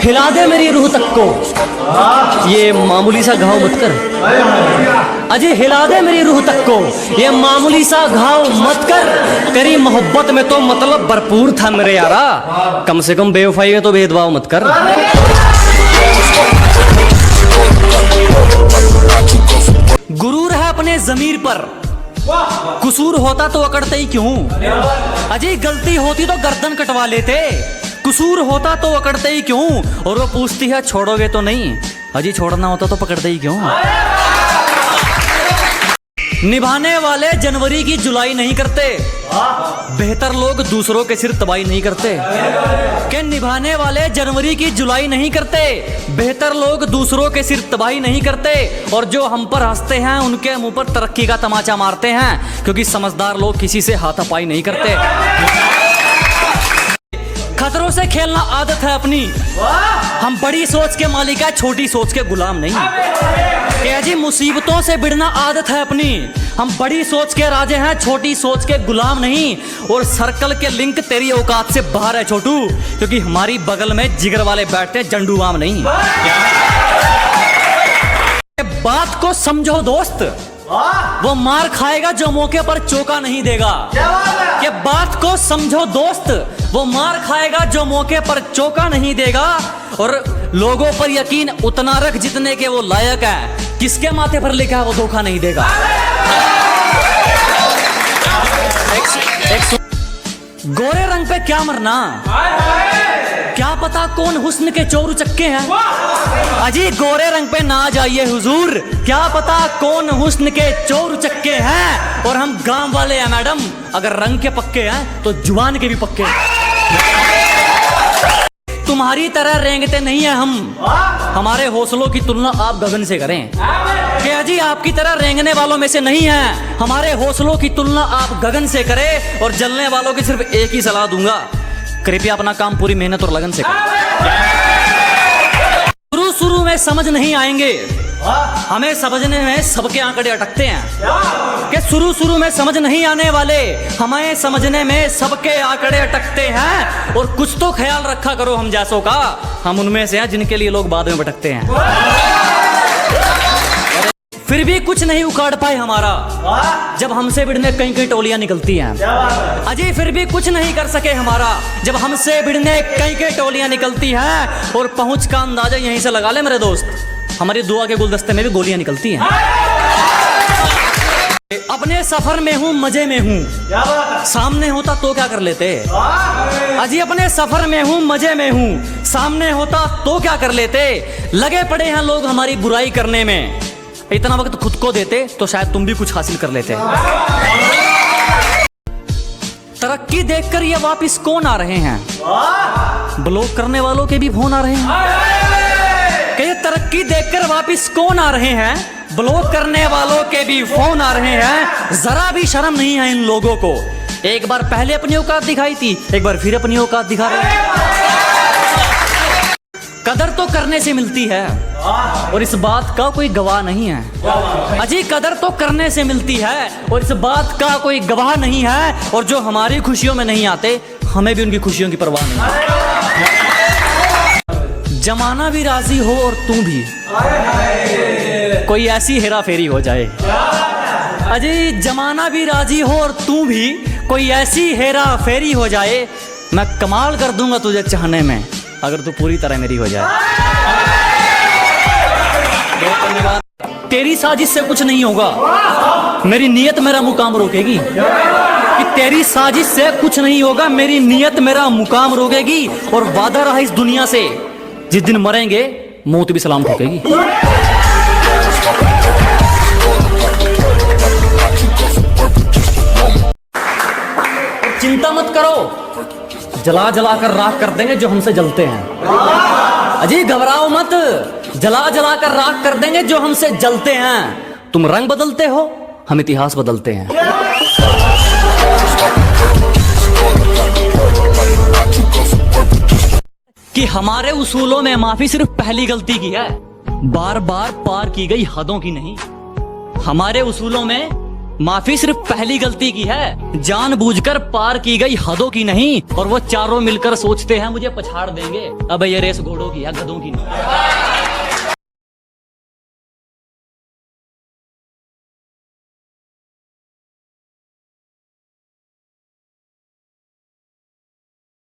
हिला दे मेरी रूह तक को, ये मामूली सा घाव मत कर। अजय हिला दे मेरी रूह तक को, ये मामूली सा घाव मत कर। तेरी मोहब्बत में तो मतलब भरपूर था मेरे यारा, कम से कम बेवफाई में तो भेदभाव मत कर। गुरूर है अपने जमीर पर, कसूर होता तो अकड़ते ही क्यों। अजय गलती होती तो गर्दन कटवा लेते, कसूर होता तो अकड़ते ही क्यों। और वो पूछती है छोड़ोगे तो नहीं, अजय छोड़ना होता तो पकड़ते ही क्यों। निभाने वाले जनवरी की जुलाई नहीं करते, बेहतर लोग दूसरों के सिर तबाही नहीं करते। के निभाने वाले जनवरी की जुलाई नहीं करते, बेहतर लोग दूसरों के सिर तबाही नहीं करते। और जो हम पर हंसते हैं उनके मुंह पर तरक्की का तमाचा मारते हैं, क्योंकि समझदार लोग किसी से हाथापाई नहीं करते। खतरों से खेलना आदत है अपनी, हम बड़ी सोच के मालिक है, छोटी सोच के गुलाम नहीं। जी मुसीबतों से भिड़ना आदत है अपनी, हम बड़ी सोच के राजे हैं, छोटी सोच के गुलाम नहीं। और सर्कल के लिंक तेरी औकात से बाहर है छोटू, क्योंकि हमारी बगल में जिगर वाले बैठते हैं, जंडूबाम नहीं। बात को समझो दोस्त, वो मार खाएगा जो मौके पर चौका नहीं देगा। ये बात को समझो दोस्त, वो मार खाएगा जो मौके पर चौका नहीं देगा। और लोगों पर यकीन उतना रख जितने के वो लायक है, किसके माथे पर लिखा है वो धोखा नहीं देगा। गोरे रंग पे क्या मरना, क्या पता कौन हुस्न के चोर चक्के हैं। अजी गोरे रंग पे ना जाइए हुजूर, क्या पता कौन हुस्न के चोर चक्के हैं। और हम गांव वाले हैं मैडम, अगर रंग के पक्के हैं तो जुबान के भी पक्के हैं। तुम्हारी तरह रेंगते नहीं है हम, हमारे हौसलों की तुलना आप गगन से करें। क्या जी आपकी तरह रेंगने वालों में से नहीं है, हमारे हौसलों की तुलना आप गगन से करें। और जलने वालों की सिर्फ एक ही सलाह दूंगा, कृपया अपना काम पूरी मेहनत और लगन से करें। शुरू में समझ नहीं आएंगे, हमें समझने में सबके आंकड़े अटकते हैं। कि शुरू में समझ नहीं आने वाले, हमें समझने में सबके आंकड़े अटकते हैं। और कुछ तो ख्याल रखा करो हम जैसों का, हम उनमें से हैं जिनके लिए लोग बाद में भटकते हैं। फिर भी कुछ नहीं उखाड़ पाए हमारा, जब हमसे भिड़ने कई कई टोलियां निकलती हैं। अजय फिर भी कुछ नहीं कर सके हमारा, जब हमसे भिड़ने कई कई टोलियां निकलती हैं। और पहुंच का अंदाजा यहीं से लगा ले मेरे दोस्त, हमारी दुआ के गुलदस्ते में भी गोलियां निकलती हैं। अपने सफर में हूँ मजे में हूँ, सामने होता तो क्या कर लेते। अजी अपने सफर में हूँ मजे में हूँ, सामने होता तो क्या कर लेते। लगे पड़े हैं लोग हमारी बुराई करने में, इतना वक्त खुद को देते तो शायद तुम भी कुछ हासिल कर लेते। तरक्की देखकर ये वापिस कौन आ रहे हैं, ब्लॉक करने वालों के भी फोन आ रहे हैं। कि तरक्की देखकर वापिस कौन आ रहे हैं, ब्लॉक करने वालों के भी फोन आ रहे हैं। जरा भी शर्म नहीं है इन लोगों को, एक बार पहले अपनी औकात दिखाई थी, एक बार फिर अपनी औकात दिखा रहे हैं। कदर तो करने से मिलती है, और इस बात का कोई गवाह नहीं है। अजी कदर तो करने से मिलती है, और इस बात का कोई गवाह नहीं है। और जो हमारी खुशियों में नहीं आते, हमें भी उनकी खुशियों की परवाह नहीं है। जमाना भी राजी हो और तू भी, कोई ऐसी हेरा फेरी हो जाए। अजी जमाना भी राजी हो और तू भी, कोई ऐसी हेरा फेरी हो जाए। मैं कमाल कर दूंगा तुझे चाहने में, अगर तू पूरी तरह मेरी हो जाए। तेरी साजिश से कुछ नहीं होगा, मेरी नीयत मेरा मुकाम रोकेगी। कि तेरी साजिश से कुछ नहीं होगा, मेरी नीयत मेरा मुकाम रोकेगी। और वादा रहा इस दुनिया से, जिस दिन मरेंगे मौत भी सलाम ठोकेगी। चिंता मत करो, जला जला कर राख कर देंगे जो हमसे जलते हैं। अजी घबराओ मत, जला जला कर राख कर देंगे जो हमसे जलते हैं। तुम रंग बदलते हो, हम इतिहास बदलते हैं। कि हमारे उसूलों में माफी सिर्फ पहली गलती की है, बार बार पार की गई हदों की नहीं। हमारे उसूलों में माफी सिर्फ पहली गलती की है, जानबूझकर पार की गई हदों की नहीं। और वो चारों मिलकर सोचते हैं मुझे पछाड़ देंगे। अब ये रेस घोड़ों की है, गधों की नहीं।